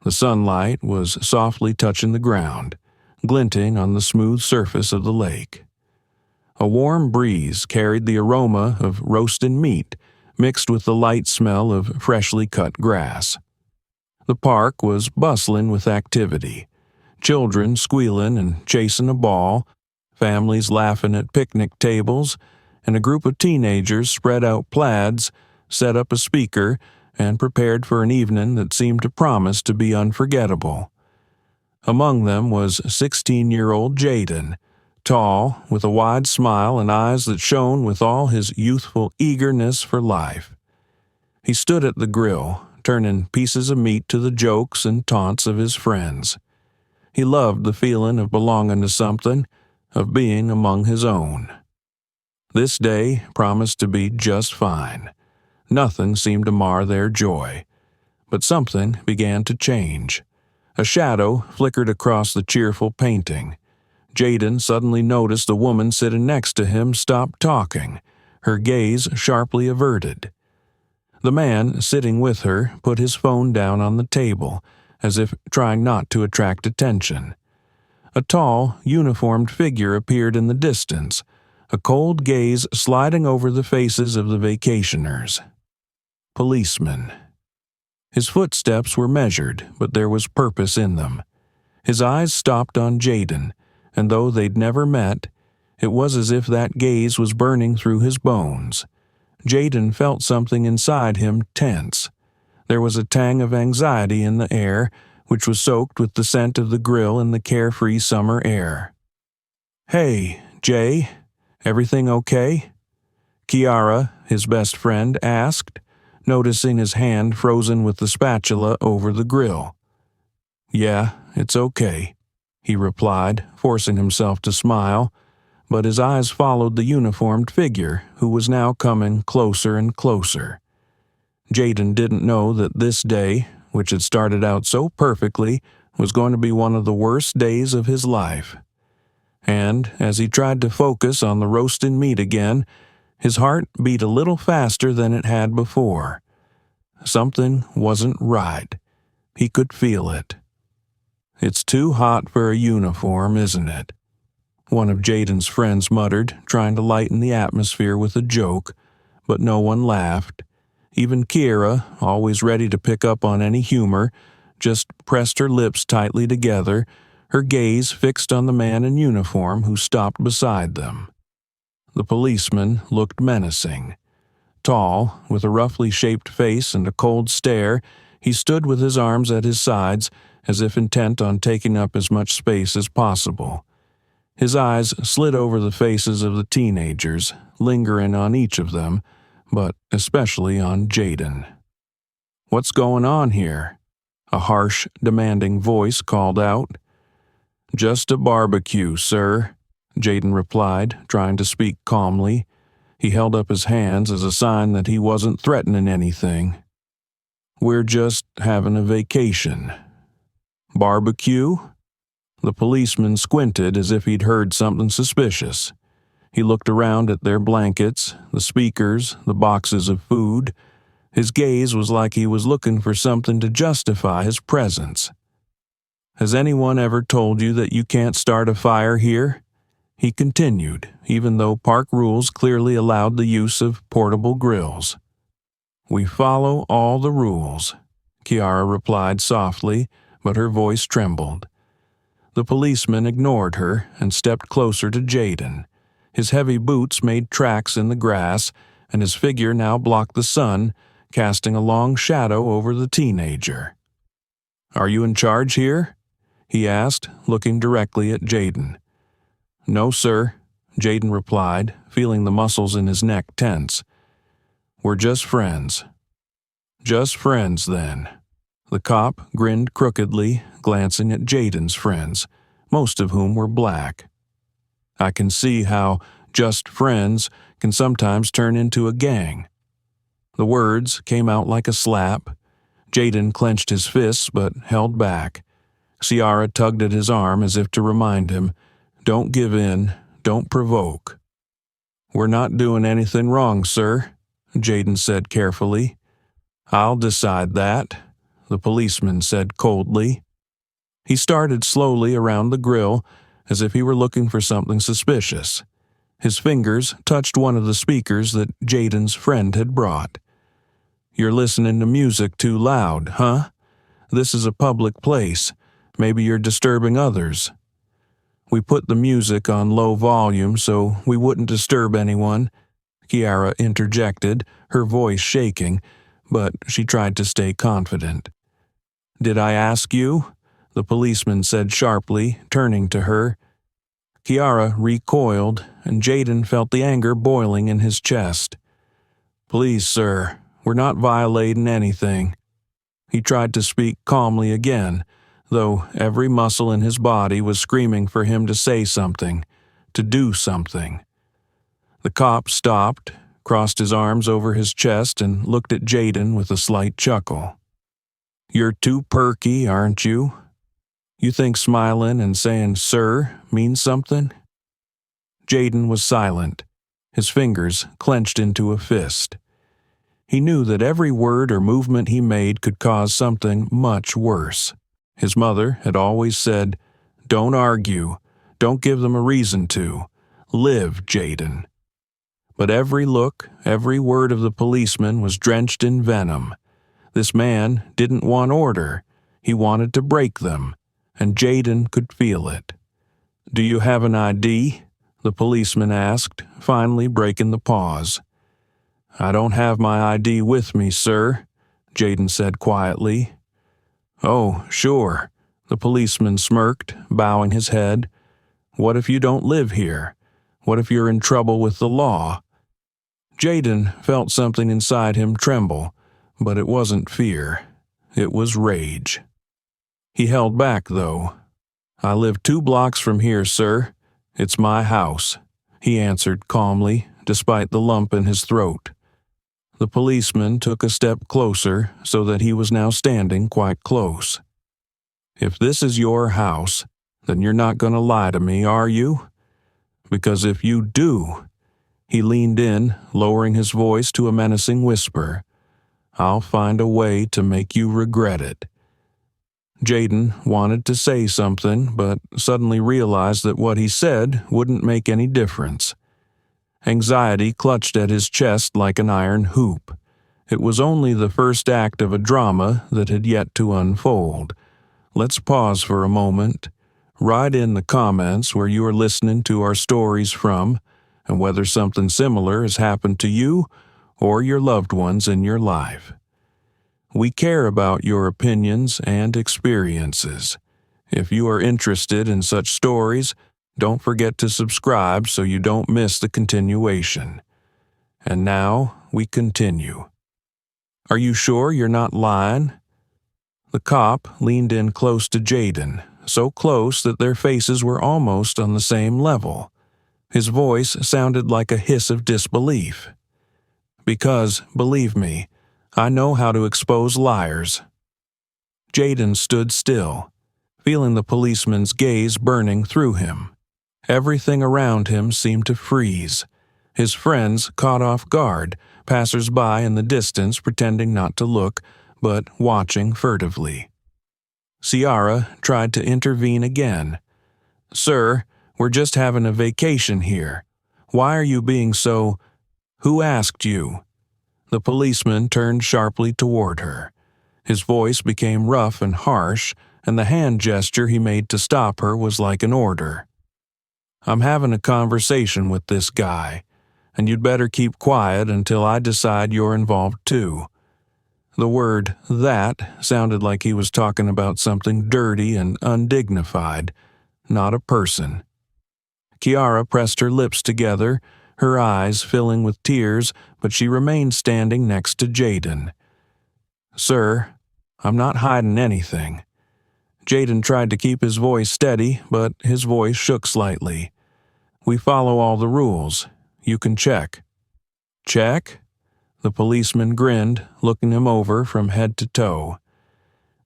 The sunlight was softly touching the ground, glinting on the smooth surface of the lake. A warm breeze carried the aroma of roasted meat mixed with the light smell of freshly cut grass. The park was bustling with activity, children squealing and chasing a ball, families laughing at picnic tables, and a group of teenagers spread out plaids, set up a speaker, and prepared for an evening that seemed to promise to be unforgettable. Among them was 16-year-old Jaden, tall, with a wide smile and eyes that shone with all his youthful eagerness for life. He stood at the grill, turning pieces of meat to the jokes and taunts of his friends. He loved the feeling of belonging to something, of being among his own. This day promised to be just fine. Nothing seemed to mar their joy. But something began to change. A shadow flickered across the cheerful painting. Jaden suddenly noticed the woman sitting next to him stop talking, her gaze sharply averted. The man sitting with her put his phone down on the table, as if trying not to attract attention. A tall, uniformed figure appeared in the distance, a cold gaze sliding over the faces of the vacationers. Policeman. His footsteps were measured, but there was purpose in them. His eyes stopped on Jaden, and though they'd never met, it was as if that gaze was burning through his bones. Jaden felt something inside him tense. There was a tang of anxiety in the air, which was soaked with the scent of the grill and the carefree summer air. "Hey, Jay, everything okay?" Kiara, his best friend, asked, noticing his hand frozen with the spatula over the grill. "Yeah, it's okay," he replied, forcing himself to smile, but his eyes followed the uniformed figure, who was now coming closer and closer. Jaden didn't know that this day, which had started out so perfectly, was going to be one of the worst days of his life. And as he tried to focus on the roasted meat again, his heart beat a little faster than it had before. Something wasn't right. He could feel it. "It's too hot for a uniform, isn't it?" one of Jaden's friends muttered, trying to lighten the atmosphere with a joke, but no one laughed. Even Kiara, always ready to pick up on any humor, just pressed her lips tightly together, her gaze fixed on the man in uniform who stopped beside them. The policeman looked menacing. Tall, with a roughly shaped face and a cold stare, he stood with his arms at his sides, as if intent on taking up as much space as possible. His eyes slid over the faces of the teenagers, lingering on each of them, but especially on Jaden. "What's going on here?" a harsh, demanding voice called out. "Just a barbecue, sir," Jaden replied, trying to speak calmly. He held up his hands as a sign that he wasn't threatening anything. "We're just having a vacation." "Barbecue?" The policeman squinted as if he'd heard something suspicious. He looked around at their blankets, the speakers, the boxes of food. His gaze was like he was looking for something to justify his presence. "Has anyone ever told you that you can't start a fire here?" he continued, even though park rules clearly allowed the use of portable grills. "We follow all the rules," Kiara replied softly, but her voice trembled. The policeman ignored her and stepped closer to Jaden. His heavy boots made tracks in the grass, and his figure now blocked the sun, casting a long shadow over the teenager. "Are you in charge here?" he asked, looking directly at Jaden. "No, sir," Jaden replied, feeling the muscles in his neck tense. "We're just friends." "Just friends, then." The cop grinned crookedly, glancing at Jaden's friends, most of whom were black. "I can see how just friends can sometimes turn into a gang." The words came out like a slap. Jaden clenched his fists but held back. Ciara tugged at his arm as if to remind him, "Don't give in, don't provoke." "We're not doing anything wrong, sir," Jaden said carefully. "I'll decide that." the policeman said coldly. He started slowly around the grill, as if he were looking for something suspicious. His fingers touched one of the speakers that Jaden's friend had brought. "You're listening to music too loud, huh? This is a public place. Maybe you're disturbing others." "We put the music on low volume so we wouldn't disturb anyone," Kiara interjected, her voice shaking, but she tried to stay confident. "Did I ask you?" the policeman said sharply, turning to her. Kiara recoiled, and Jaden felt the anger boiling in his chest. "Please, sir, we're not violating anything." He tried to speak calmly again, though every muscle in his body was screaming for him to say something, to do something. The cop stopped, crossed his arms over his chest, and looked at Jaden with a slight chuckle. "You're too perky, aren't you? You think smiling and saying 'sir' means something?" Jaden was silent, his fingers clenched into a fist. He knew that every word or movement he made could cause something much worse. His mother had always said, "Don't argue. Don't give them a reason to. Live, Jaden." But every look, every word of the policeman was drenched in venom. This man didn't want order. He wanted to break them, and Jaden could feel it. "Do you have an ID?" the policeman asked, finally breaking the pause. "I don't have my ID with me, sir," Jaden said quietly. "Oh, sure," the policeman smirked, bowing his head. "What if you don't live here? What if you're in trouble with the law?" Jaden felt something inside him tremble, but it wasn't fear. It was rage. He held back, though. "I live 2 blocks from here, sir. It's my house," he answered calmly, despite the lump in his throat. The policeman took a step closer so that he was now standing quite close. "If this is your house, then you're not going to lie to me, are you? Because if you do," he leaned in, lowering his voice to a menacing whisper, "I'll find a way to make you regret it." Jaden wanted to say something, but suddenly realized that what he said wouldn't make any difference. Anxiety clutched at his chest like an iron hoop. It was only the first act of a drama that had yet to unfold. Let's pause for a moment. Write in the comments where you are listening to our stories from, and whether something similar has happened to you or your loved ones in your life. We care about your opinions and experiences. If you are interested in such stories, don't forget to subscribe so you don't miss the continuation. And now we continue. "Are you sure you're not lying?" The cop leaned in close to Jaden, so close that their faces were almost on the same level. His voice sounded like a hiss of disbelief. "Because, believe me, I know how to expose liars." Jaden stood still, feeling the policeman's gaze burning through him. Everything around him seemed to freeze. His friends caught off guard, passers-by in the distance pretending not to look, but watching furtively. Ciara tried to intervene again. "Sir, we're just having a vacation here. Why are you being so— Who asked you?" The policeman turned sharply toward her. His voice became rough and harsh, and the hand gesture he made to stop her was like an order. "I'm having a conversation with this guy, and you'd better keep quiet until I decide you're involved too." The word "that" sounded like he was talking about something dirty and undignified, not a person. Kiara pressed her lips together, her eyes filling with tears, but she remained standing next to Jaden. "Sir, I'm not hiding anything." Jaden tried to keep his voice steady, but his voice shook slightly. "We follow all the rules. You can check." "Check?" The policeman grinned, looking him over from head to toe.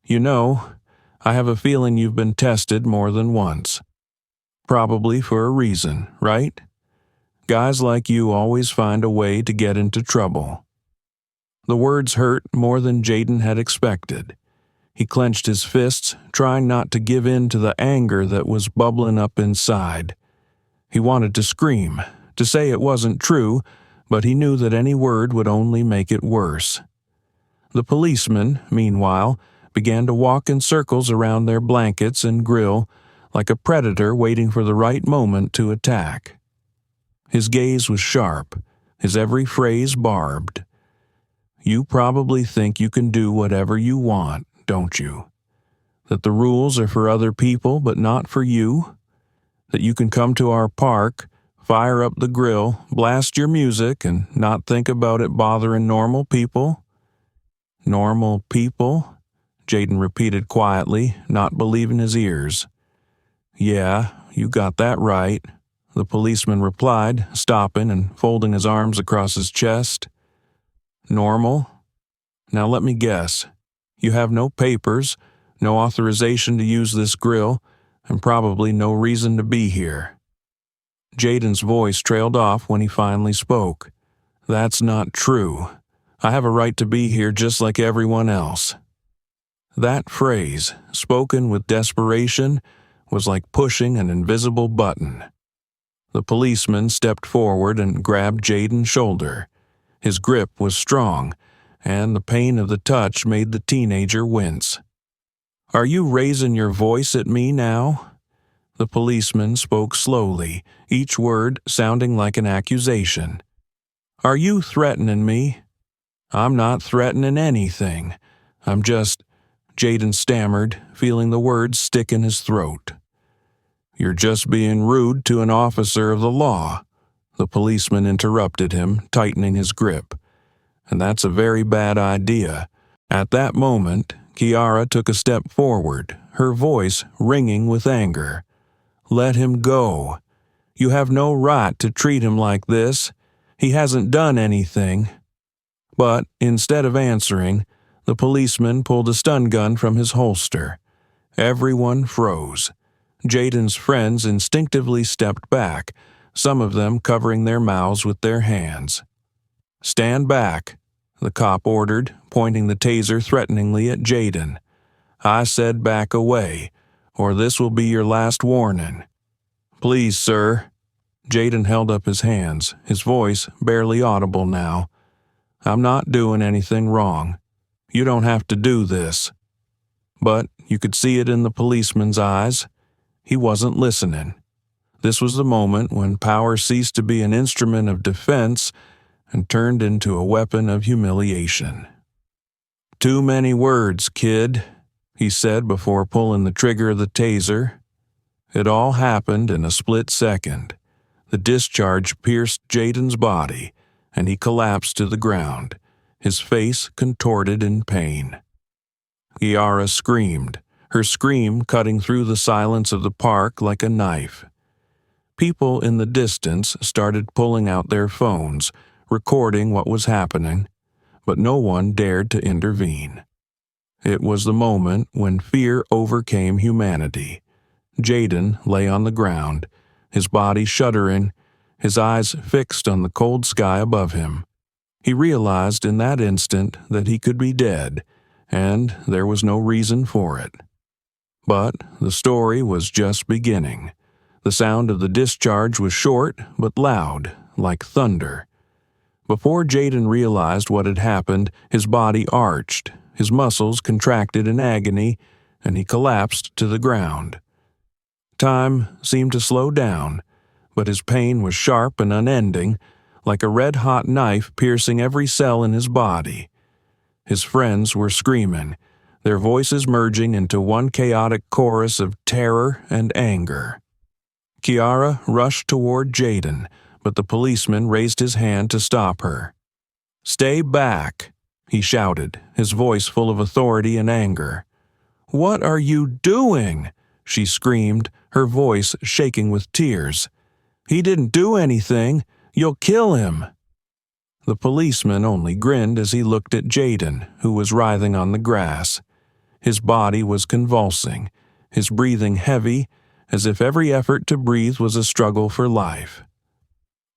"You know, I have a feeling you've been tested more than once. Probably for a reason, right? Guys like you always find a way to get into trouble." The words hurt more than Jaden had expected. He clenched his fists, trying not to give in to the anger that was bubbling up inside. He wanted to scream, to say it wasn't true, but he knew that any word would only make it worse. The policeman, meanwhile, began to walk in circles around their blankets and grill, like a predator waiting for the right moment to attack. His gaze was sharp, his every phrase barbed. You probably think you can do whatever you want, don't you? That the rules are for other people but not for you? That you can come to our park, fire up the grill, blast your music, and not think about it bothering normal people? Normal people? Jaden repeated quietly, not believing his ears. Yeah, you got that right, the policeman replied, stopping and folding his arms across his chest. Normal? Now let me guess. You have no papers, no authorization to use this grill, and probably no reason to be here. Jaden's voice trailed off when he finally spoke. That's not true. I have a right to be here just like everyone else. That phrase, spoken with desperation, was like pushing an invisible button. The policeman stepped forward and grabbed Jaden's shoulder. His grip was strong, and the pain of the touch made the teenager wince. Are you raising your voice at me now? The policeman spoke slowly, each word sounding like an accusation. Are you threatening me? I'm not threatening anything. I'm just... Jaden stammered, feeling the words stick in his throat. You're just being rude to an officer of the law, the policeman interrupted him, tightening his grip. And that's a very bad idea. At that moment, Kiara took a step forward, her voice ringing with anger. Let him go. You have no right to treat him like this. He hasn't done anything. But instead of answering, the policeman pulled a stun gun from his holster. Everyone froze. Jaden's friends instinctively stepped back, some of them covering their mouths with their hands. Stand back, the cop ordered, pointing the taser threateningly at Jaden. I said back away, or this will be your last warning. Please, sir. Jaden held up his hands, his voice barely audible now. I'm not doing anything wrong. You don't have to do this. But you could see it in the policeman's eyes. He wasn't listening. This was the moment when power ceased to be an instrument of defense and turned into a weapon of humiliation. Too many words, kid, he said before pulling the trigger of the taser. It all happened in a split second. The discharge pierced Jaden's body, and he collapsed to the ground, his face contorted in pain. Kiara screamed, her scream cutting through the silence of the park like a knife. People in the distance started pulling out their phones, recording what was happening, but no one dared to intervene. It was the moment when fear overcame humanity. Jaden lay on the ground, his body shuddering, his eyes fixed on the cold sky above him. He realized in that instant that he could be dead, and there was no reason for it. But the story was just beginning. The sound of the discharge was short but loud, like thunder. Before Jaden realized what had happened, his body arched, his muscles contracted in agony, and he collapsed to the ground. Time seemed to slow down, but his pain was sharp and unending, like a red-hot knife piercing every cell in his body. His friends were screaming, their voices merging into one chaotic chorus of terror and anger. Kiara rushed toward Jaden, but the policeman raised his hand to stop her. "Stay back," he shouted, his voice full of authority and anger. "What are you doing?" she screamed, her voice shaking with tears. "He didn't do anything. You'll kill him." The policeman only grinned as he looked at Jaden, who was writhing on the grass. His body was convulsing, his breathing heavy, as if every effort to breathe was a struggle for life.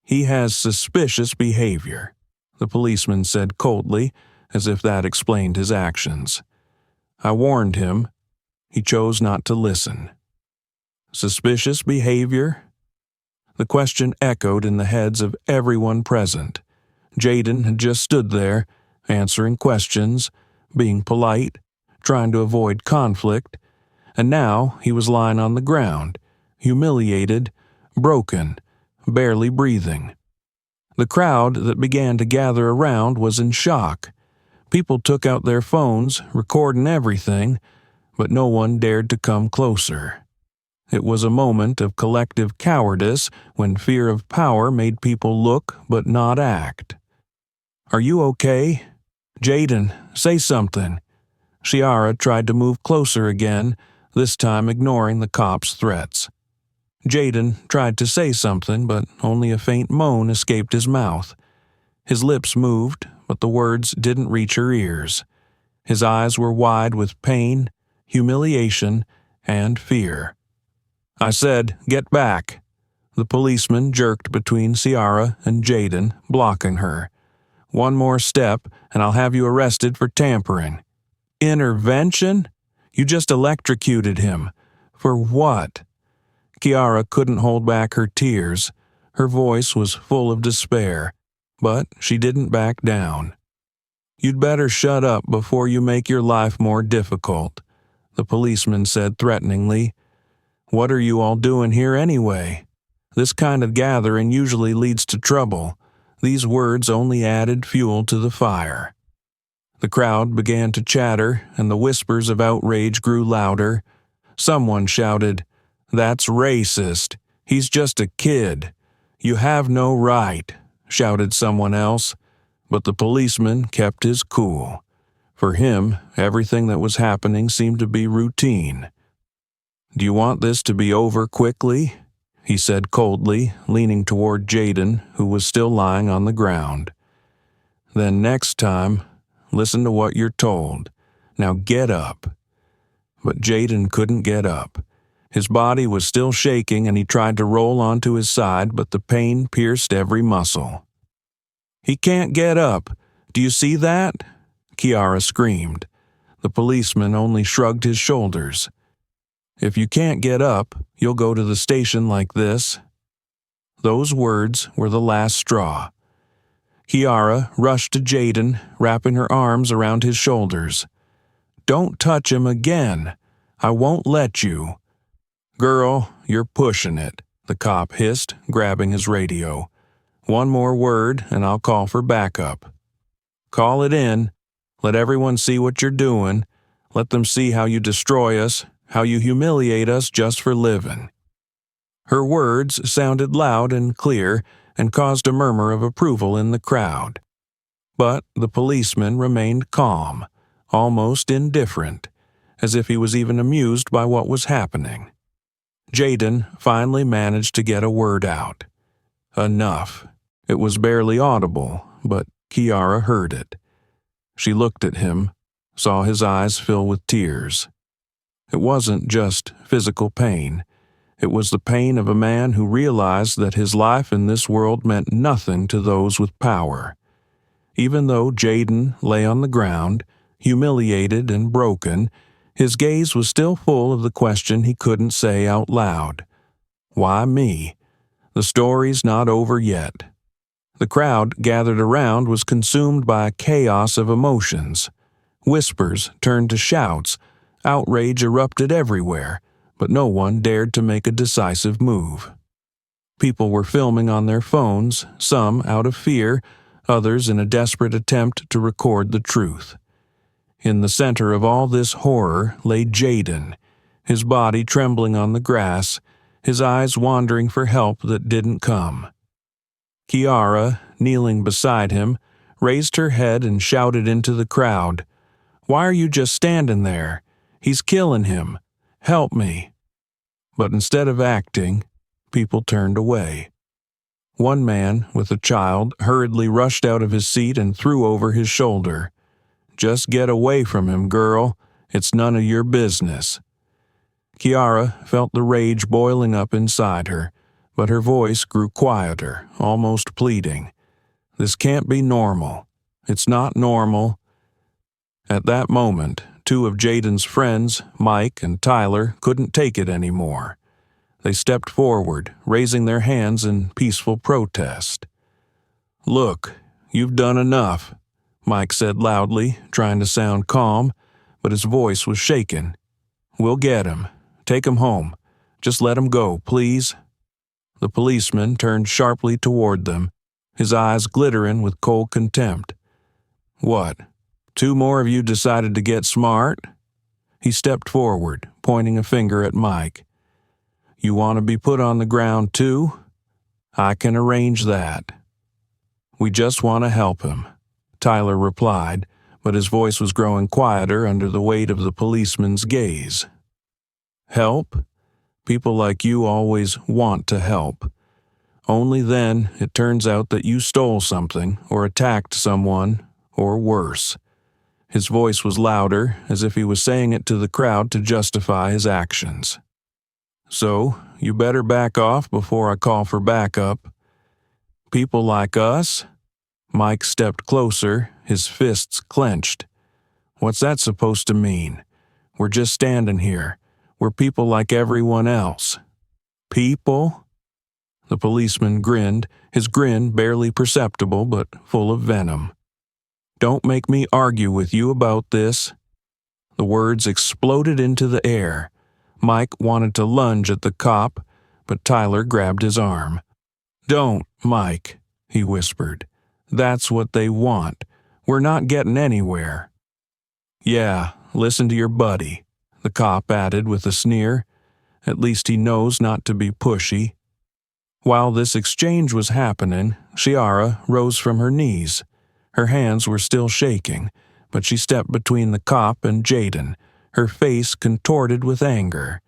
"He has suspicious behavior," the policeman said coldly, as if that explained his actions. I warned him. He chose not to listen. Suspicious behavior? The question echoed in the heads of everyone present. Jaden had just stood there, answering questions, being polite, trying to avoid conflict, and now he was lying on the ground, humiliated, broken, barely breathing. The crowd that began to gather around was in shock. People took out their phones, recording everything, but no one dared to come closer. It was a moment of collective cowardice when fear of power made people look but not act. "Are you okay? Jaden, say something." Shiara tried to move closer again, this time ignoring the cop's threats. Jaden tried to say something, but only a faint moan escaped his mouth. His lips moved, but the words didn't reach her ears. His eyes were wide with pain, humiliation, and fear. "I said, get back." The policeman jerked between Ciara and Jaden, blocking her. "One more step, and I'll have you arrested for tampering." "Intervention? You just electrocuted him. For what?" Ciara couldn't hold back her tears. Her voice was full of despair, but she didn't back down. "You'd better shut up before you make your life more difficult," the policeman said threateningly. "What are you all doing here anyway? This kind of gathering usually leads to trouble." These words only added fuel to the fire. The crowd began to chatter, and the whispers of outrage grew louder. Someone shouted, "That's racist. He's just a kid." "You have no right," shouted someone else, but the policeman kept his cool. For him, everything that was happening seemed to be routine. "Do you want this to be over quickly?" he said coldly, leaning toward Jaden, who was still lying on the ground. "Then next time, listen to what you're told. Now get up." But Jaden couldn't get up. His body was still shaking, and he tried to roll onto his side, but the pain pierced every muscle. "He can't get up. Do you see that?" Ciara screamed. The policeman only shrugged his shoulders. "If you can't get up, you'll go to the station like this." Those words were the last straw. Ciara rushed to Jaden, wrapping her arms around his shoulders. "Don't touch him again. I won't let you." "Girl, you're pushing it," the cop hissed, grabbing his radio. "One more word, and I'll call for backup." "Call it in. Let everyone see what you're doing. Let them see how you destroy us, how you humiliate us just for living." Her words sounded loud and clear and caused a murmur of approval in the crowd. But the policeman remained calm, almost indifferent, as if he was even amused by what was happening. Jaden finally managed to get a word out. Enough. It was barely audible, but Ciara heard it. She looked at him, saw his eyes fill with tears. It wasn't just physical pain. It was the pain of a man who realized that his life in this world meant nothing to those with power. Even though Jaden lay on the ground, humiliated and broken, his gaze was still full of the question he couldn't say out loud. Why me? The story's not over yet. The crowd gathered around was consumed by a chaos of emotions. Whispers turned to shouts, outrage erupted everywhere, but no one dared to make a decisive move. People were filming on their phones, some out of fear, others in a desperate attempt to record the truth. In the center of all this horror lay Jaden, his body trembling on the grass, his eyes wandering for help that didn't come. Ciara, kneeling beside him, raised her head and shouted into the crowd, "Why are you just standing there? He's killing him. Help me." But instead of acting, people turned away. One man, with a child, hurriedly rushed out of his seat and threw over his shoulder. "Just get away from him, girl. It's none of your business." Ciara felt the rage boiling up inside her, but her voice grew quieter, almost pleading. "This can't be normal. It's not normal." At that moment, Two of Jaden's friends, Mike and Tyler, couldn't take it anymore. They stepped forward, raising their hands in peaceful protest. "Look, you've done enough," Mike said loudly, trying to sound calm, but his voice was shaken. "We'll get him. Take him home. Just let him go, please." The policeman turned sharply toward them, his eyes glittering with cold contempt. "What? Two more of you decided to get smart?" He stepped forward, pointing a finger at Mike. "You want to be put on the ground too? I can arrange that." "We just want to help him," Tyler replied, but his voice was growing quieter under the weight of the policeman's gaze. "Help? People like you always want to help. Only then it turns out that you stole something or attacked someone, or worse." His voice was louder, as if he was saying it to the crowd to justify his actions. "So, you better back off before I call for backup." "People like us?" Mike stepped closer, his fists clenched. "What's that supposed to mean? We're just standing here. We're people like everyone else." "People?" The policeman grinned, his grin barely perceptible but full of venom. "Don't make me argue with you about this." The words exploded into the air. Mike wanted to lunge at the cop, but Tyler grabbed his arm. "Don't, Mike," he whispered. "That's what they want. We're not getting anywhere." "Yeah, listen to your buddy," the cop added with a sneer. "At least he knows not to be pushy." While this exchange was happening, Chiara rose from her knees. Her hands were still shaking, but she stepped between the cop and Jaden, her face contorted with anger.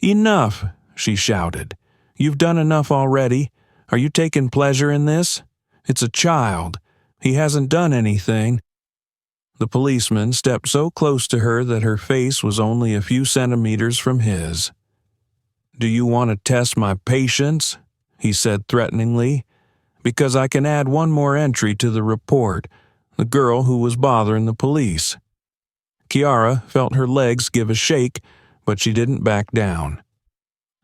"Enough!" she shouted. "You've done enough already. Are you taking pleasure in this? It's a child. He hasn't done anything." The policeman stepped so close to her that her face was only a few centimeters from his. "Do you want to test my patience?" he said threateningly. "Because I can add one more entry to the report, the girl who was bothering the police." Chiara felt her legs give a shake, but she didn't back down.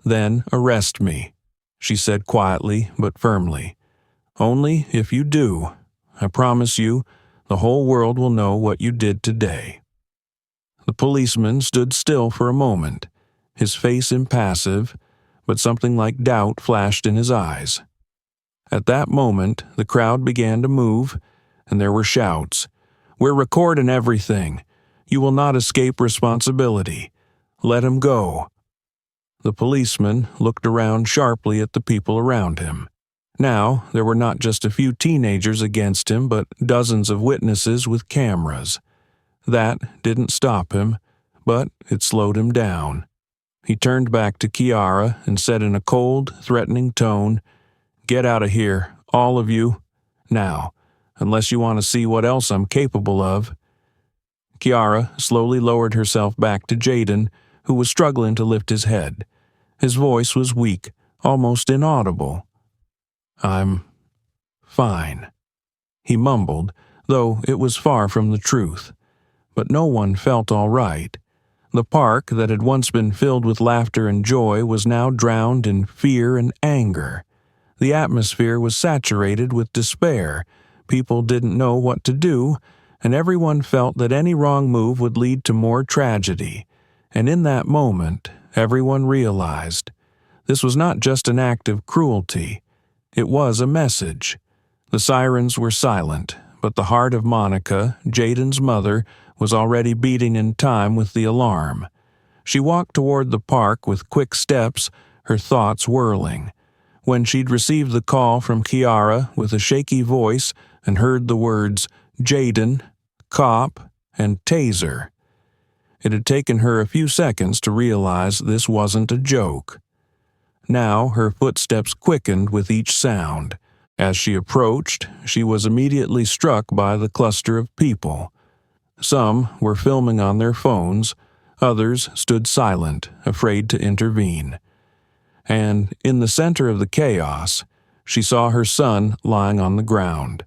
"Then arrest me," she said quietly but firmly. "Only if you do, I promise you, the whole world will know what you did today." The policeman stood still for a moment, his face impassive, but something like doubt flashed in his eyes. At that moment, the crowd began to move, and there were shouts. "We're recording everything. You will not escape responsibility. Let him go." The policeman looked around sharply at the people around him. Now, there were not just a few teenagers against him, but dozens of witnesses with cameras. That didn't stop him, but it slowed him down. He turned back to Chiara and said in a cold, threatening tone, "Get out of here, all of you. Now, unless you want to see what else I'm capable of." Chiara slowly lowered herself back to Jaden, who was struggling to lift his head. His voice was weak, almost inaudible. "I'm fine," he mumbled, though it was far from the truth. But no one felt all right. The park that had once been filled with laughter and joy was now drowned in fear and anger. The atmosphere was saturated with despair. People didn't know what to do, and everyone felt that any wrong move would lead to more tragedy. And in that moment, everyone realized this was not just an act of cruelty. It was a message. The sirens were silent, but the heart of Monica, Jaden's mother, was already beating in time with the alarm. She walked toward the park with quick steps, her thoughts whirling. When she'd received the call from Chiara with a shaky voice and heard the words Jaden, cop, and taser, it had taken her a few seconds to realize this wasn't a joke. Now her footsteps quickened with each sound. As she approached, she was immediately struck by the cluster of people. Some were filming on their phones, others stood silent, afraid to intervene. And in the center of the chaos, she saw her son lying on the ground.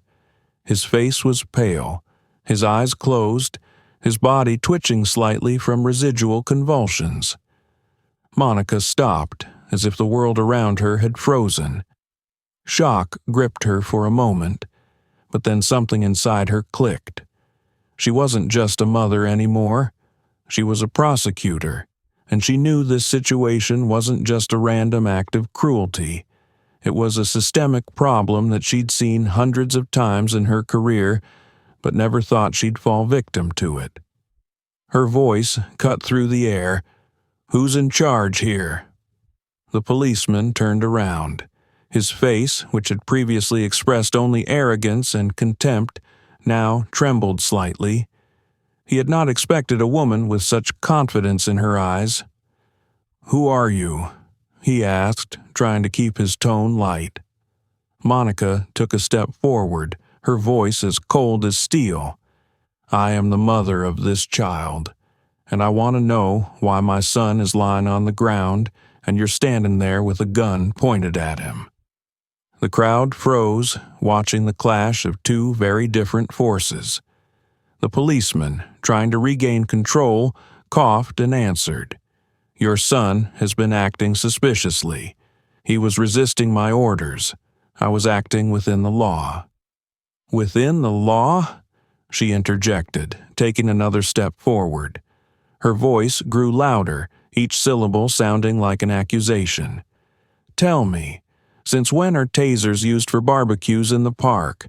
His face was pale, his eyes closed, his body twitching slightly from residual convulsions. Monica stopped, as if the world around her had frozen. Shock gripped her for a moment, but then something inside her clicked. She wasn't just a mother anymore. She was a prosecutor, and she knew this situation wasn't just a random act of cruelty. It was a systemic problem that she'd seen hundreds of times in her career, but never thought she'd fall victim to it. Her voice cut through the air. "Who's in charge here?" The policeman turned around. His face, which had previously expressed only arrogance and contempt, now trembled slightly. He had not expected a woman with such confidence in her eyes. "Who are you?" he asked, trying to keep his tone light. Monica took a step forward, her voice as cold as steel. "I am the mother of this child, and I want to know why my son is lying on the ground and you're standing there with a gun pointed at him." The crowd froze, watching the clash of two very different forces. The policeman, trying to regain control, coughed and answered, "Your son has been acting suspiciously. He was resisting my orders. I was acting within the law." "Within the law?" she interjected, taking another step forward. Her voice grew louder, each syllable sounding like an accusation. "Tell me, since when are tasers used for barbecues in the park?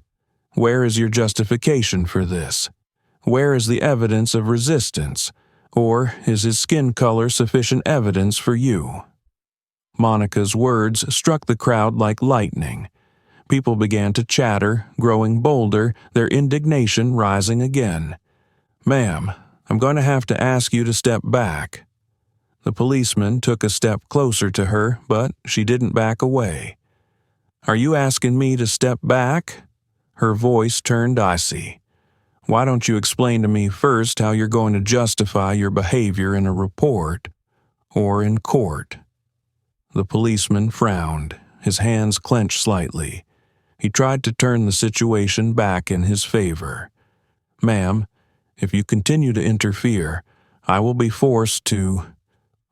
Where is your justification for this? Where is the evidence of resistance? Or is his skin color sufficient evidence for you?" Monica's words struck the crowd like lightning. People began to chatter, growing bolder, their indignation rising again. "Ma'am, I'm going to have to ask you to step back." The policeman took a step closer to her, but she didn't back away. "Are you asking me to step back?" Her voice turned icy. "Why don't you explain to me first how you're going to justify your behavior in a report or in court?" The policeman frowned, his hands clenched slightly. He tried to turn the situation back in his favor. "Ma'am, if you continue to interfere, I will be forced to—"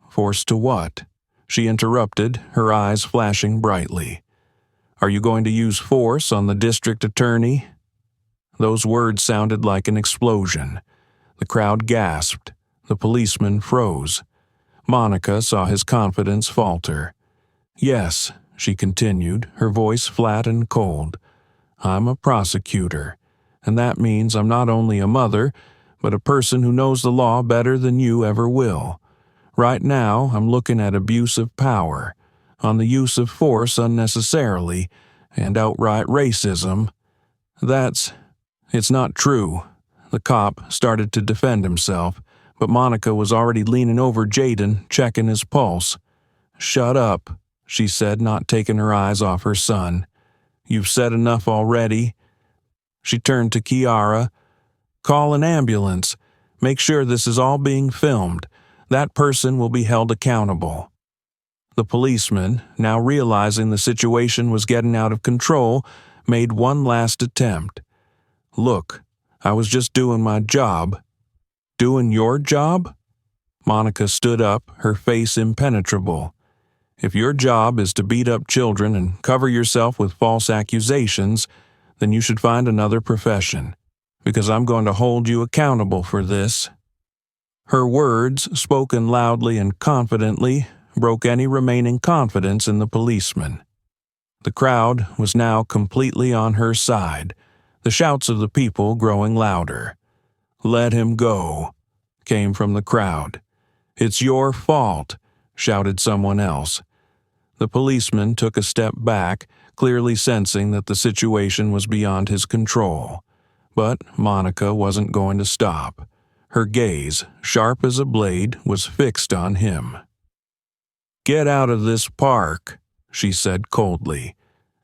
"Forced to what?" she interrupted, her eyes flashing brightly. "Are you going to use force on the district attorney?" Those words sounded like an explosion. The crowd gasped. The policeman froze. Monica saw his confidence falter. "Yes," she continued, her voice flat and cold. "I'm a prosecutor, and that means I'm not only a mother, but a person who knows the law better than you ever will. Right now, I'm looking at abuse of power, on the use of force unnecessarily, and outright racism. It's not true." The cop started to defend himself, but Monica was already leaning over Jaden, checking his pulse. "Shut up," she said, not taking her eyes off her son. "You've said enough already." She turned to Kiara. "Call an ambulance. Make sure this is all being filmed. That person will be held accountable." The policeman, now realizing the situation was getting out of control, made one last attempt. "Look, I was just doing my job." "Doing your job?" Monica stood up, her face impenetrable. "If your job is to beat up children and cover yourself with false accusations, then you should find another profession, because I'm going to hold you accountable for this." Her words, spoken loudly and confidently, broke any remaining confidence in the policeman. The crowd was now completely on her side, the shouts of the people growing louder. "Let him go," came from the crowd. "It's your fault," shouted someone else. The policeman took a step back, clearly sensing that the situation was beyond his control. But Monica wasn't going to stop. Her gaze, sharp as a blade, was fixed on him. "Get out of this park," she said coldly,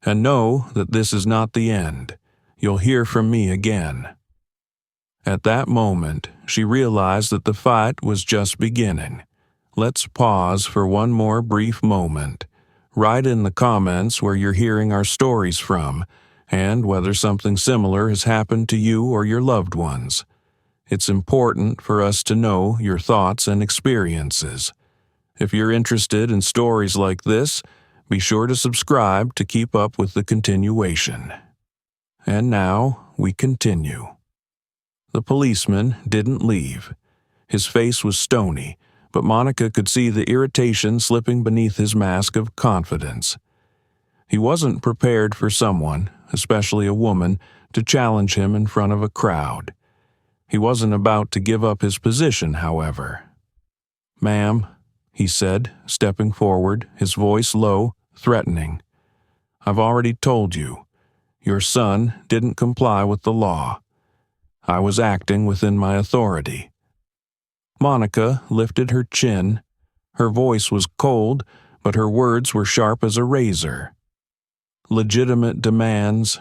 "and know that this is not the end. You'll hear from me again." At that moment, she realized that the fight was just beginning. Let's pause for one more brief moment. Write in the comments where you're hearing our stories from, and whether something similar has happened to you or your loved ones. It's important for us to know your thoughts and experiences. If you're interested in stories like this, be sure to subscribe to keep up with the continuation. And now we continue. The policeman didn't leave. His face was stony, but Monica could see the irritation slipping beneath his mask of confidence. He wasn't prepared for someone, especially a woman, to challenge him in front of a crowd. He wasn't about to give up his position, however. "Ma'am," he said, stepping forward, his voice low, threatening. "I've already told you. Your son didn't comply with the law. I was acting within my authority." Monica lifted her chin. Her voice was cold, but her words were sharp as a razor. "Legitimate demands."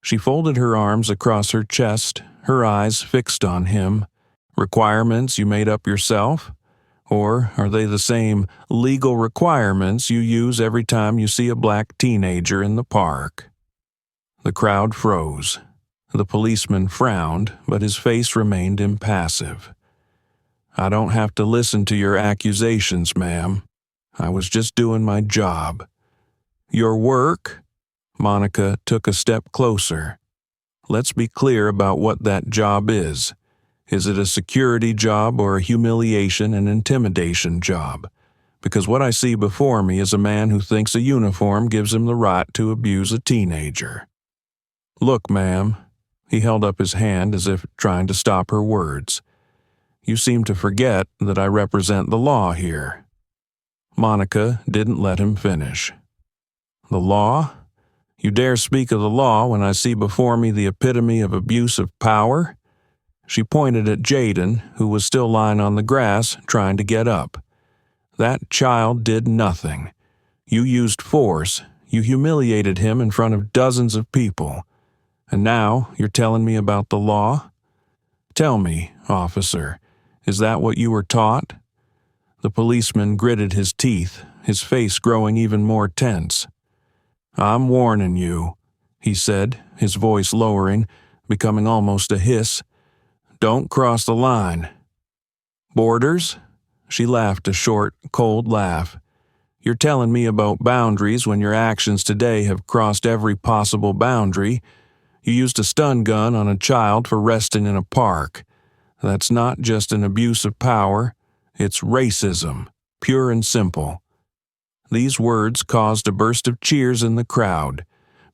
She folded her arms across her chest, her eyes fixed on him. "Requirements you made up yourself? Or are they the same legal requirements you use every time you see a black teenager in the park?" The crowd froze. The policeman frowned, but his face remained impassive. "I don't have to listen to your accusations, ma'am. I was just doing my job." "Your work?" Monica took a step closer. "Let's be clear about what that job is. Is it a security job or a humiliation and intimidation job? Because what I see before me is a man who thinks a uniform gives him the right to abuse a teenager." "Look, ma'am." He held up his hand as if trying to stop her words. "You seem to forget that I represent the law here." Monica didn't let him finish. "The law? You dare speak of the law when I see before me the epitome of abuse of power?" She pointed at Jaden, who was still lying on the grass, trying to get up. "That child did nothing. You used force. You humiliated him in front of dozens of people. And now you're telling me about the law? Tell me, officer, is that what you were taught?" The policeman gritted his teeth, his face growing even more tense. "I'm warning you," he said, his voice lowering, becoming almost a hiss. "Don't cross the line." "Borders?" She laughed a short, cold laugh. "You're telling me about boundaries when your actions today have crossed every possible boundary. You used a stun gun on a child for resting in a park. That's not just an abuse of power, it's racism, pure and simple." These words caused a burst of cheers in the crowd.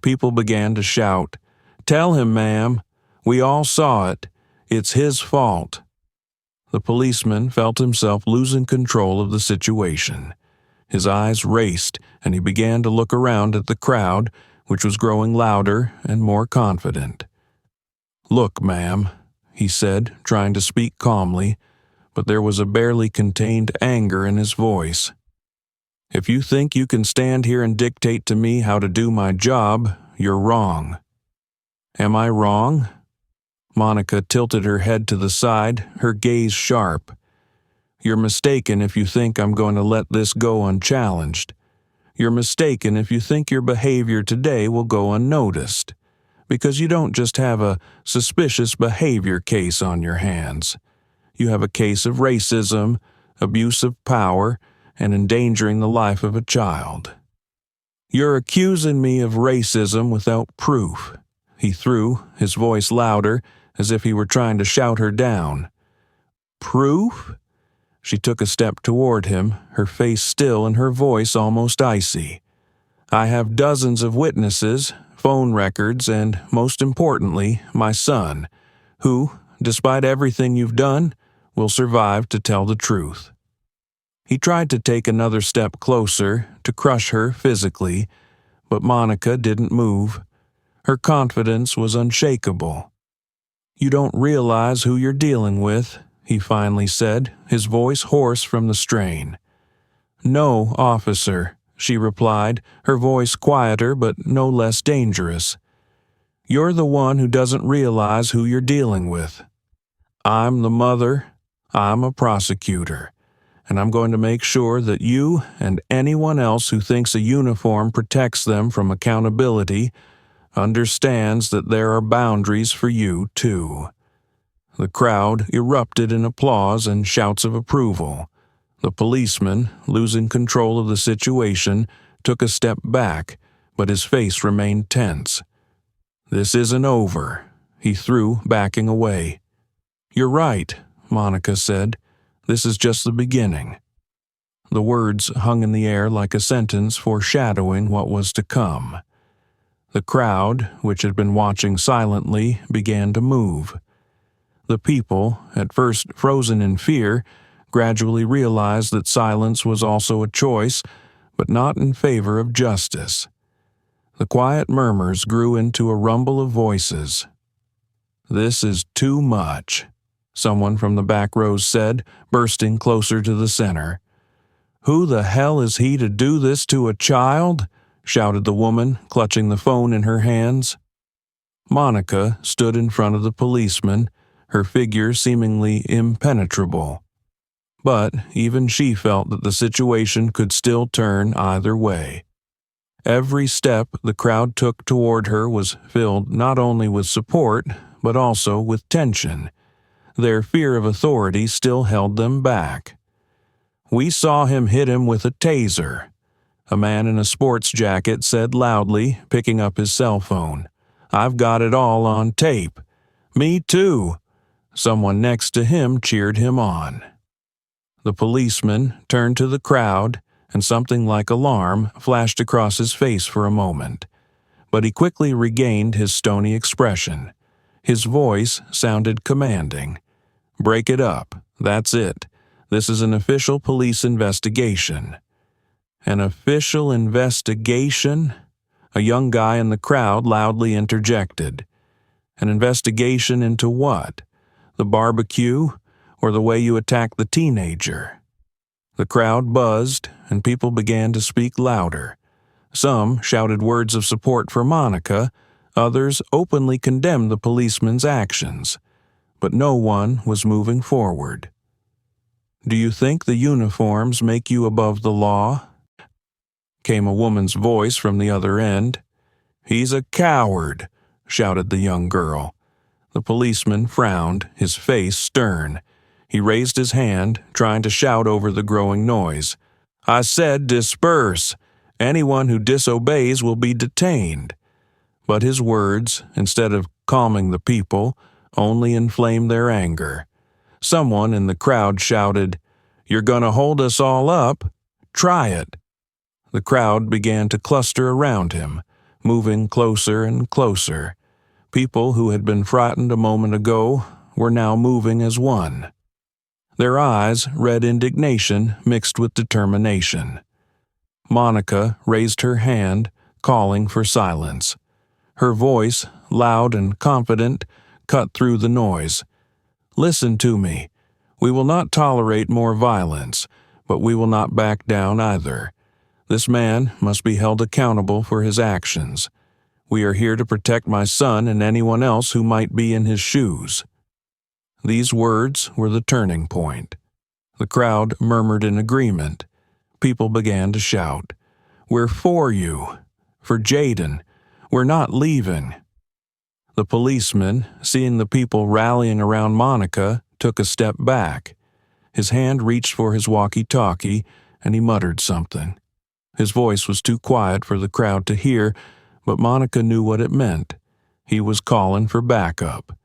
People began to shout, "Tell him, ma'am. We all saw it. It's his fault." The policeman felt himself losing control of the situation. His eyes raced, and he began to look around at the crowd, which was growing louder and more confident. "Look, ma'am," he said, trying to speak calmly, but there was a barely contained anger in his voice. "If you think you can stand here and dictate to me how to do my job, you're wrong." "Am I wrong?" Monica tilted her head to the side, her gaze sharp. "You're mistaken if you think I'm going to let this go unchallenged. You're mistaken if you think your behavior today will go unnoticed, because you don't just have a suspicious behavior case on your hands. You have a case of racism, abuse of power, and endangering the life of a child. You're accusing me of racism without proof," he threw, his voice louder, as if he were trying to shout her down. "Proof?" She took a step toward him, her face still and her voice almost icy. "I have dozens of witnesses, phone records, and, most importantly, my son, who, despite everything you've done, will survive to tell the truth." He tried to take another step closer, to crush her physically, but Monica didn't move. Her confidence was unshakable. "You don't realize who you're dealing with," he finally said, his voice hoarse from the strain. "No, officer," she replied, her voice quieter but no less dangerous. "You're the one who doesn't realize who you're dealing with. I'm the mother, I'm a prosecutor, and I'm going to make sure that you and anyone else who thinks a uniform protects them from accountability understands that there are boundaries for you, too." The crowd erupted in applause and shouts of approval. The policeman, losing control of the situation, took a step back, but his face remained tense. "This isn't over," he threw, backing away. "You're right," Monica said. "This is just the beginning." The words hung in the air like a sentence foreshadowing what was to come. The crowd, which had been watching silently, began to move. The people, at first frozen in fear, gradually realized that silence was also a choice, but not in favor of justice. The quiet murmurs grew into a rumble of voices. "This is too much," someone from the back rows said, bursting closer to the center. "Who the hell is he to do this to a child?" shouted the woman, clutching the phone in her hands. Monica stood in front of the policeman, her figure seemingly impenetrable. But even she felt that the situation could still turn either way. Every step the crowd took toward her was filled not only with support, but also with tension. Their fear of authority still held them back. "We saw him hit him with a taser," a man in a sports jacket said loudly, picking up his cell phone. "I've got it all on tape." "Me too." Someone next to him cheered him on. The policeman turned to the crowd, and something like alarm flashed across his face for a moment. But he quickly regained his stony expression. His voice sounded commanding. "Break it up. That's it. This is an official police investigation." "An official investigation?" A young guy in the crowd loudly interjected. "An investigation into what? The barbecue, or the way you attacked the teenager?" The crowd buzzed, and people began to speak louder. Some shouted words of support for Monica, others openly condemned the policeman's actions. But no one was moving forward. "Do you think the uniforms make you above the law?" came a woman's voice from the other end. "He's a coward," shouted the young girl. The policeman frowned, his face stern. He raised his hand, trying to shout over the growing noise. "I said disperse. Anyone who disobeys will be detained." But his words, instead of calming the people, only inflamed their anger. Someone in the crowd shouted, "You're gonna hold us all up? Try it." The crowd began to cluster around him, moving closer and closer. People who had been frightened a moment ago were now moving as one. Their eyes read indignation mixed with determination. Monica raised her hand, calling for silence. Her voice, loud and confident, cut through the noise. "Listen to me. We will not tolerate more violence, but we will not back down either. This man must be held accountable for his actions. We are here to protect my son and anyone else who might be in his shoes." These words were the turning point. The crowd murmured in agreement. People began to shout, "We're for you. For Jaden. We're not leaving." The policeman, seeing the people rallying around Monica, took a step back. His hand reached for his walkie-talkie, and he muttered something. His voice was too quiet for the crowd to hear, but Monica knew what it meant. He was calling for backup.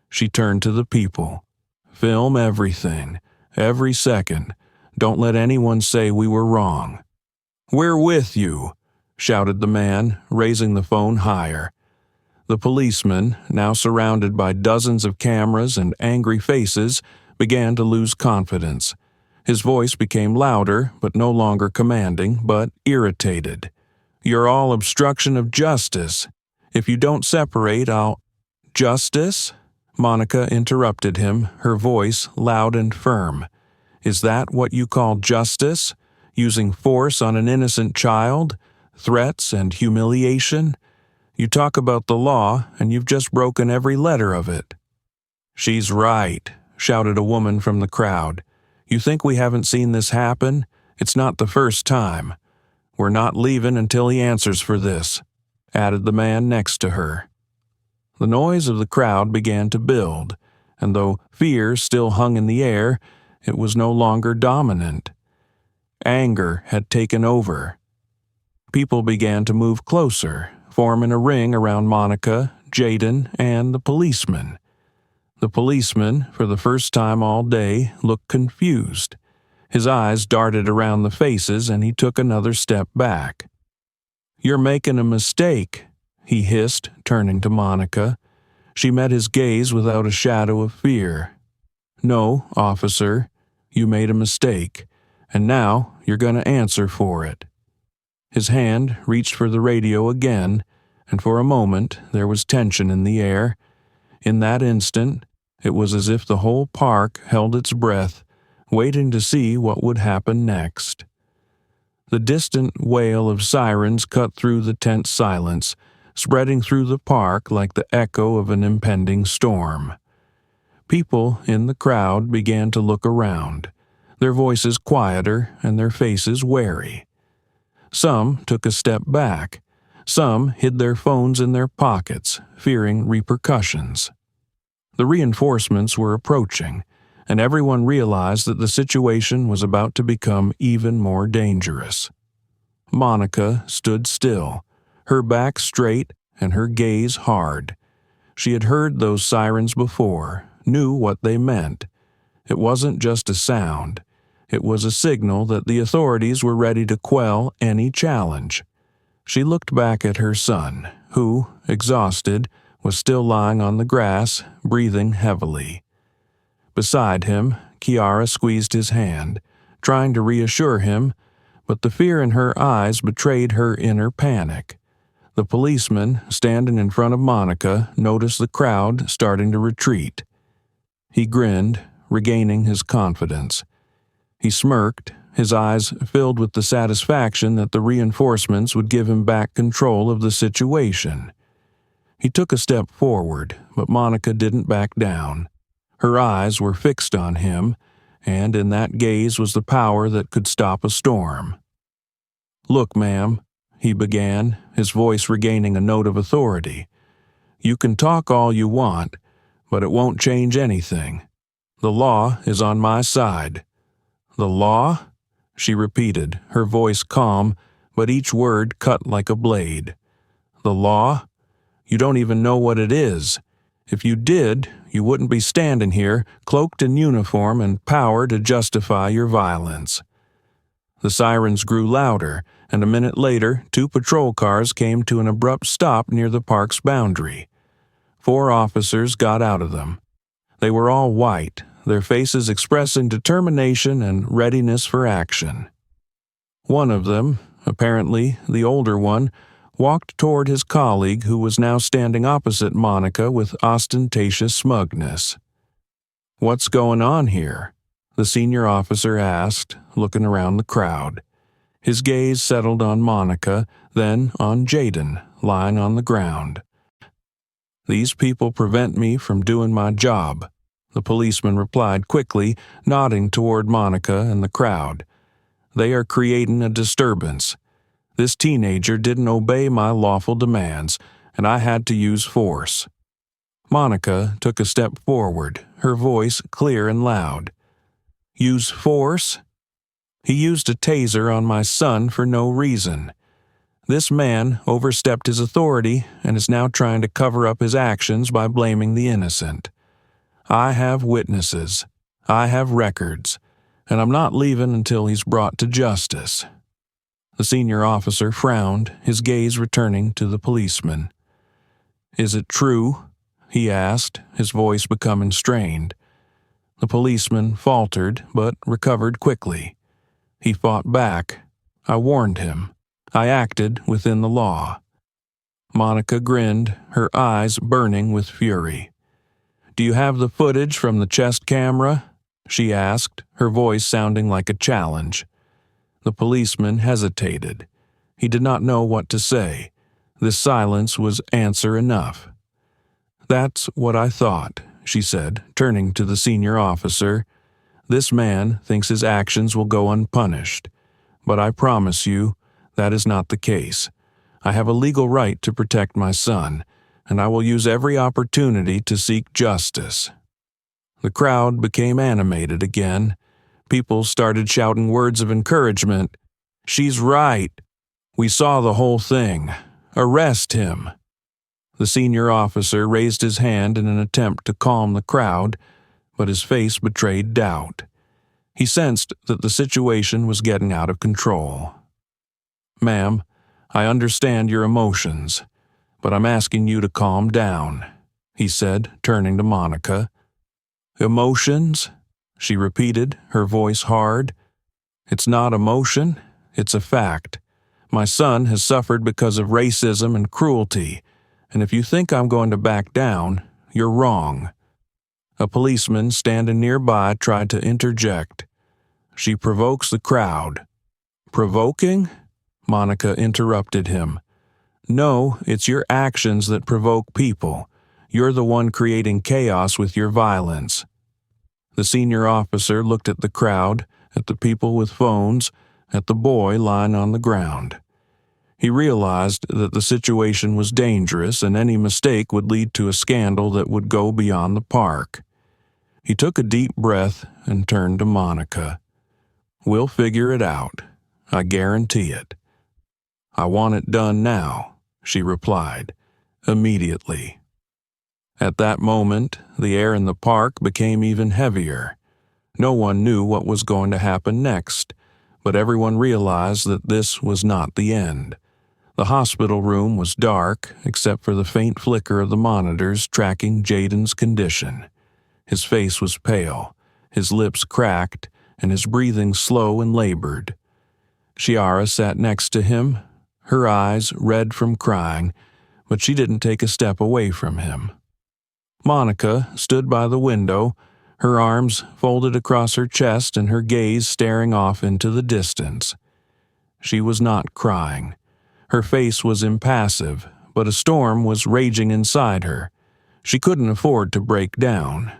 She turned to the people. "Film everything, every second. Don't let anyone say we were wrong." "We're with you," shouted the man, raising the phone higher. The policeman, now surrounded by dozens of cameras and angry faces, began to lose confidence. His voice became louder, but no longer commanding, but irritated. "You're all obstruction of justice. If you don't separate, I'll—" "Justice?" Monica interrupted him, her voice loud and firm. "Is that what you call justice? Using force on an innocent child? Threats and humiliation? You talk about the law, and you've just broken every letter of it." "She's right," shouted a woman from the crowd. "You think we haven't seen this happen? It's not the first time. We're not leaving until he answers for this," added the man next to her. The noise of the crowd began to build, and though fear still hung in the air, it was no longer dominant. Anger had taken over. People began to move closer, forming a ring around Monica, Jaden, and the policeman. The policeman, for the first time all day, looked confused. His eyes darted around the faces, and he took another step back. "You're making a mistake," he hissed, turning to Monica. She met his gaze without a shadow of fear. "No, officer, you made a mistake, and now you're going to answer for it." His hand reached for the radio again, and for a moment there was tension in the air. In that instant, it was as if the whole park held its breath, waiting to see what would happen next. The distant wail of sirens cut through the tense silence, spreading through the park like the echo of an impending storm. People in the crowd began to look around, their voices quieter and their faces wary. Some took a step back. Some hid their phones in their pockets, fearing repercussions. The reinforcements were approaching, and everyone realized that the situation was about to become even more dangerous. Monica stood still, her back straight and her gaze hard. She had heard those sirens before, knew what they meant. It wasn't just a sound. It was a signal that the authorities were ready to quell any challenge. She looked back at her son, who, exhausted, was still lying on the grass, breathing heavily. Beside him, Kiara squeezed his hand, trying to reassure him, but the fear in her eyes betrayed her inner panic. The policeman, standing in front of Monica, noticed the crowd starting to retreat. He grinned, regaining his confidence. He smirked, his eyes filled with the satisfaction that the reinforcements would give him back control of the situation. He took a step forward, but Monica didn't back down. Her eyes were fixed on him, and in that gaze was the power that could stop a storm. "Look, ma'am," he began, his voice regaining a note of authority. "You can talk all you want, but it won't change anything. The law is on my side." "The law?" she repeated, her voice calm, but each word cut like a blade. "The law? You don't even know what it is. If you did, you wouldn't be standing here, cloaked in uniform and power to justify your violence." The sirens grew louder, and a minute later, 2 patrol cars came to an abrupt stop near the park's boundary. 4 officers got out of them. They were all white, their faces expressing determination and readiness for action. One of them, apparently the older one, walked toward his colleague who was now standing opposite Monica with ostentatious smugness. "What's going on here?" the senior officer asked, looking around the crowd. His gaze settled on Monica, then on Jaden, lying on the ground. "These people prevent me from doing my job," the policeman replied quickly, nodding toward Monica and the crowd. "They are creating a disturbance. This teenager didn't obey my lawful demands, and I had to use force." Monica took a step forward, her voice clear and loud. "Use force? He used a taser on my son for no reason. This man overstepped his authority and is now trying to cover up his actions by blaming the innocent. I have witnesses. I have records, and I'm not leaving until he's brought to justice." The senior officer frowned, his gaze returning to the policeman. "Is it true?" he asked, his voice becoming strained. The policeman faltered, but recovered quickly. He fought back. "I warned him. I acted within the law." Monica grinned, her eyes burning with fury. "Do you have the footage from the chest camera?" she asked, her voice sounding like a challenge. The policeman hesitated. He did not know what to say. This silence was answer enough. "That's what I thought," she said, turning to the senior officer. "This man thinks his actions will go unpunished. But I promise you, that is not the case. I have a legal right to protect my son, and I will use every opportunity to seek justice." The crowd became animated again. People started shouting words of encouragement. "She's right. We saw the whole thing. Arrest him." The senior officer raised his hand in an attempt to calm the crowd, but his face betrayed doubt. He sensed that the situation was getting out of control. "Ma'am, I understand your emotions, but I'm asking you to calm down," he said, turning to Monica. "Emotions?" she repeated, her voice hard. "It's not emotion, it's a fact. My son has suffered because of racism and cruelty, and if you think I'm going to back down, you're wrong." A policeman standing nearby tried to interject. "She provokes the crowd." "Provoking?" Monica interrupted him. "No, it's your actions that provoke people. You're the one creating chaos with your violence." The senior officer looked at the crowd, at the people with phones, at the boy lying on the ground. He realized that the situation was dangerous and any mistake would lead to a scandal that would go beyond the park. He took a deep breath and turned to Monica. "We'll figure it out. I guarantee it." "I want it done now," she replied, immediately. At that moment, the air in the park became even heavier. No one knew what was going to happen next, but everyone realized that this was not the end. The hospital room was dark, except for the faint flicker of the monitors tracking Jaden's condition. His face was pale, his lips cracked, and his breathing slow and labored. Shiara sat next to him, her eyes red from crying, but she didn't take a step away from him. Monica stood by the window, her arms folded across her chest and her gaze staring off into the distance. She was not crying. Her face was impassive, but a storm was raging inside her. She couldn't afford to break down.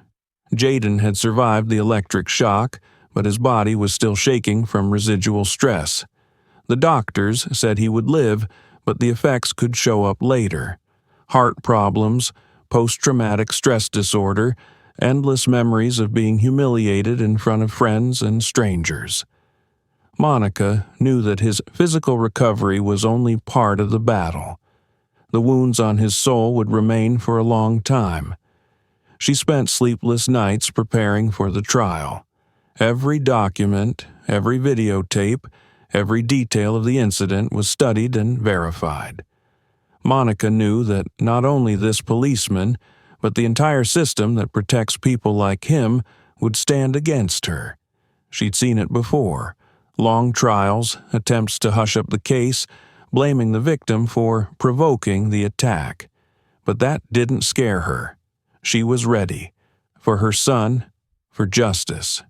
Jaden had survived the electric shock, but his body was still shaking from residual stress. The doctors said he would live, but the effects could show up later. Heart problems, post-traumatic stress disorder, endless memories of being humiliated in front of friends and strangers. Monica knew that his physical recovery was only part of the battle. The wounds on his soul would remain for a long time. She spent sleepless nights preparing for the trial. Every document, every videotape, every detail of the incident was studied and verified. Monica knew that not only this policeman, but the entire system that protects people like him would stand against her. She'd seen it before. Long trials, attempts to hush up the case, blaming the victim for provoking the attack. But that didn't scare her. She was ready. For her son, for justice.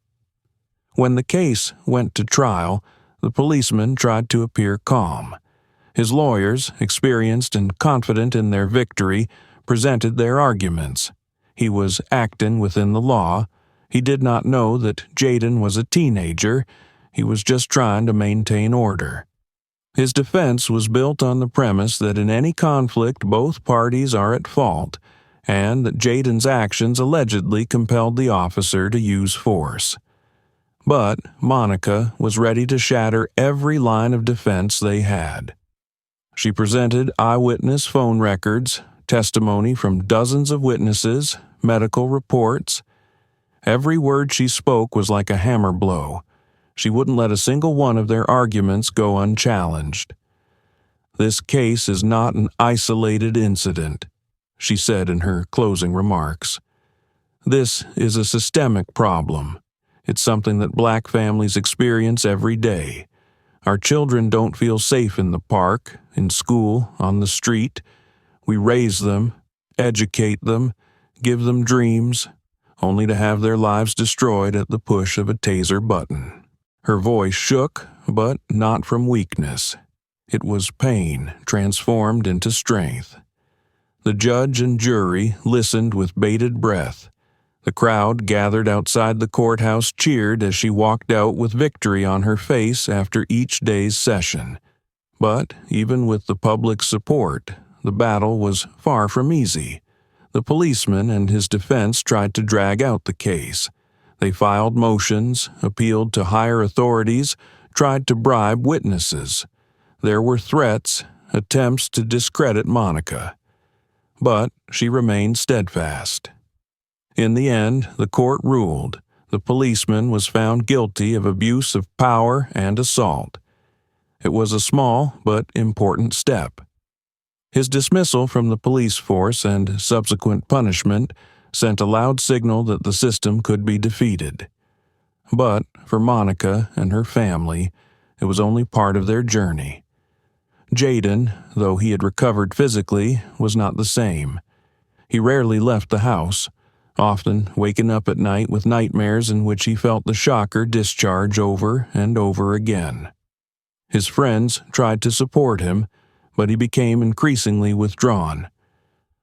When the case went to trial, the policeman tried to appear calm. His lawyers, experienced and confident in their victory, presented their arguments. He was acting within the law. He did not know that Jaden was a teenager. He was just trying to maintain order. His defense was built on the premise that in any conflict both parties are at fault, and that Jaden's actions allegedly compelled the officer to use force. But Monica was ready to shatter every line of defense they had. She presented eyewitness phone records, testimony from dozens of witnesses, medical reports. Every word she spoke was like a hammer blow. She wouldn't let a single one of their arguments go unchallenged. "This case is not an isolated incident," she said in her closing remarks. "This is a systemic problem. It's something that Black families experience every day. Our children don't feel safe in the park, in school, on the street. We raise them, educate them, give them dreams, only to have their lives destroyed at the push of a taser button." Her voice shook, but not from weakness. It was pain transformed into strength. The judge and jury listened with bated breath. The crowd gathered outside the courthouse cheered as she walked out with victory on her face after each day's session. But even with the public's support, the battle was far from easy. The policeman and his defense tried to drag out the case. They filed motions, appealed to higher authorities, tried to bribe witnesses. There were threats, attempts to discredit Monica. But she remained steadfast. In the end, the court ruled. The policeman was found guilty of abuse of power and assault. It was a small but important step. His dismissal from the police force and subsequent punishment sent a loud signal that the system could be defeated. But for Monica and her family, it was only part of their journey. Jaden, though he had recovered physically, was not the same. He rarely left the house, often waking up at night with nightmares in which he felt the shocker discharge over and over again. His friends tried to support him, but he became increasingly withdrawn.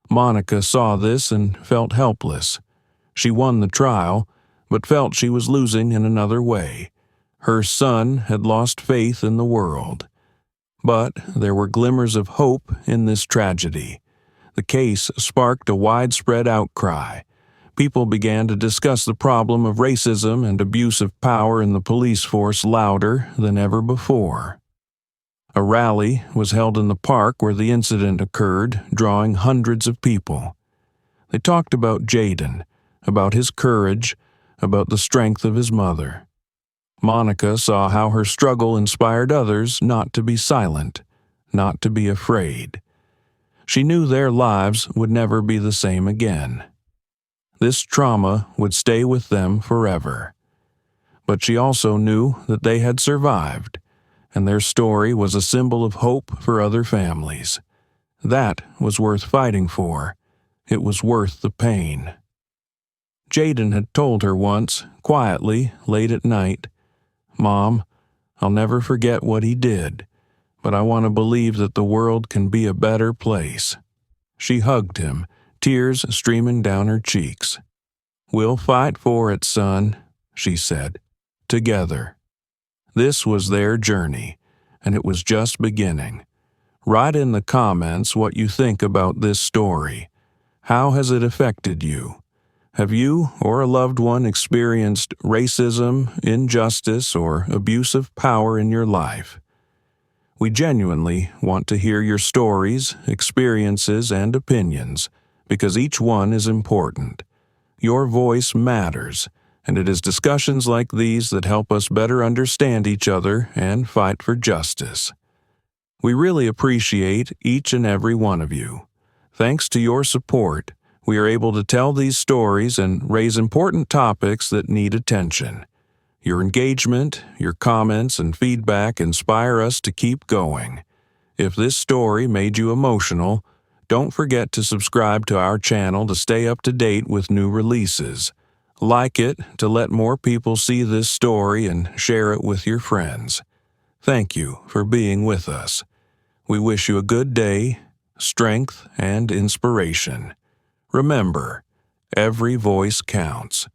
Monica saw this and felt helpless. She won the trial, but felt she was losing in another way. Her son had lost faith in the world. But there were glimmers of hope in this tragedy. The case sparked a widespread outcry. People began to discuss the problem of racism and abuse of power in the police force louder than ever before. A rally was held in the park where the incident occurred, drawing hundreds of people. They talked about Jaden, about his courage, about the strength of his mother. Monica saw how her struggle inspired others not to be silent, not to be afraid. She knew their lives would never be the same again. This trauma would stay with them forever. But she also knew that they had survived, and their story was a symbol of hope for other families. That was worth fighting for. It was worth the pain. Jaden had told her once, quietly, late at night, "Mom, I'll never forget what he did, but I want to believe that the world can be a better place." She hugged him, tears streaming down her cheeks. "We'll fight for it, son," she said, "together." This was their journey, and it was just beginning. Write in the comments what you think about this story. How has it affected you? Have you or a loved one experienced racism, injustice, or abuse of power in your life? We genuinely want to hear your stories, experiences, and opinions, because each one is important. Your voice matters, and it is discussions like these that help us better understand each other and fight for justice. We really appreciate each and every one of you. Thanks to your support, we are able to tell these stories and raise important topics that need attention. Your engagement, your comments, and feedback inspire us to keep going. If this story made you emotional, don't forget to subscribe to our channel to stay up to date with new releases. Like it to let more people see this story and share it with your friends. Thank you for being with us. We wish you a good day, strength, and inspiration. Remember, every voice counts.